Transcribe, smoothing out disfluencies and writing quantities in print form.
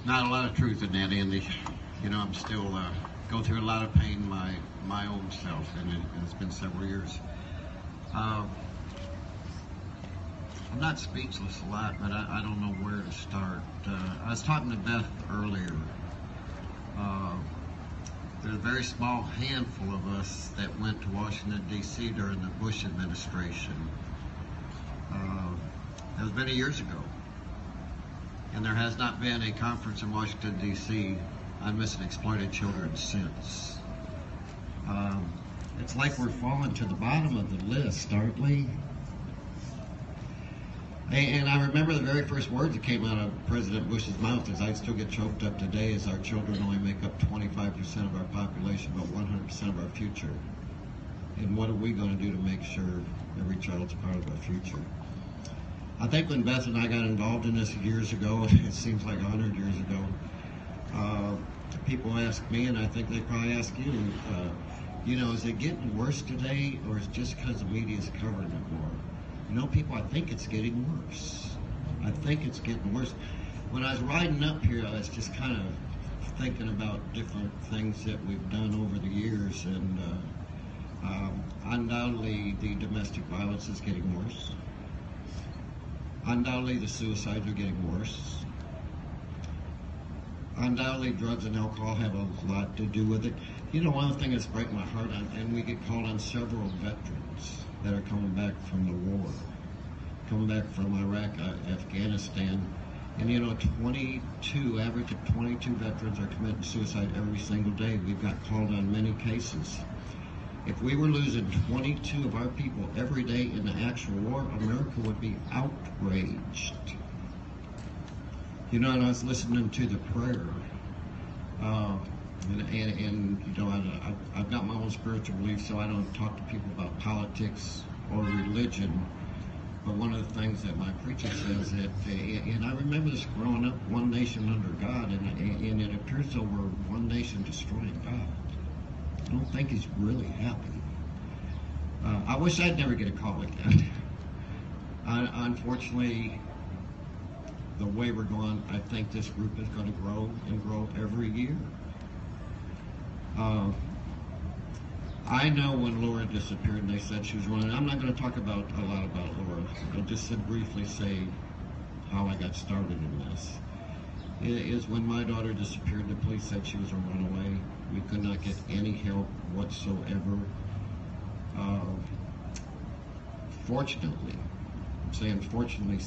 Not a lot of truth in that, Andy. You know, I'm still go through a lot of pain my own self, and it's been several years. I'm not speechless a lot, but I don't know where to start. I was talking to Beth earlier. There's a very small handful of us that went to Washington, D.C. during the Bush administration. That was many years ago. And there has not been a conference in Washington, D.C. on missing exploited children since. It's like we're falling to the bottom of the list, aren't we? And I remember the very first words that came out of President Bush's mouth, as I still get choked up today, is our children only make up 25% of our population, but 100% of our future. And what are we going to do to make sure every child's part of our future? I think when Beth and I got involved in this years ago, it seems like 100 years ago, people ask me, and I think they probably ask you, is it getting worse today, or is it just because the media is covering it more? You know, people, I think it's getting worse. I think it's getting worse. When I was riding up here, I was just kind of thinking about different things that we've done over the years, and undoubtedly the domestic violence is getting worse. Undoubtedly the suicides are getting worse. Undoubtedly drugs and alcohol have a lot to do with it. You know, one thing that's breaking my heart, and we get called on several veterans that are coming back from the war, coming back from Iraq, Afghanistan, and you know, average of 22 veterans are committing suicide every single day. We've got called on many cases. If we were losing 22 of our people every day in the actual war, America would be outraged. You know, and I was listening to the prayer, and you know, I've got my own spiritual beliefs, so I don't talk to people about politics or religion. But one of the things that my preacher says that, and I remember this growing up, one nation under God, and it appears as though we're one nation destroying God. I don't think he's really happy. I wish I'd never get a call like that. Unfortunately, the way we're going, I think this group is going to grow and grow every year. I know when Laura disappeared and they said she was running, I'm not going to talk a lot about Laura. I'll just briefly say how I got started in this. It is when my daughter disappeared, the police said she was a runaway. We could not get any help whatsoever. Fortunately, I'm saying fortunately,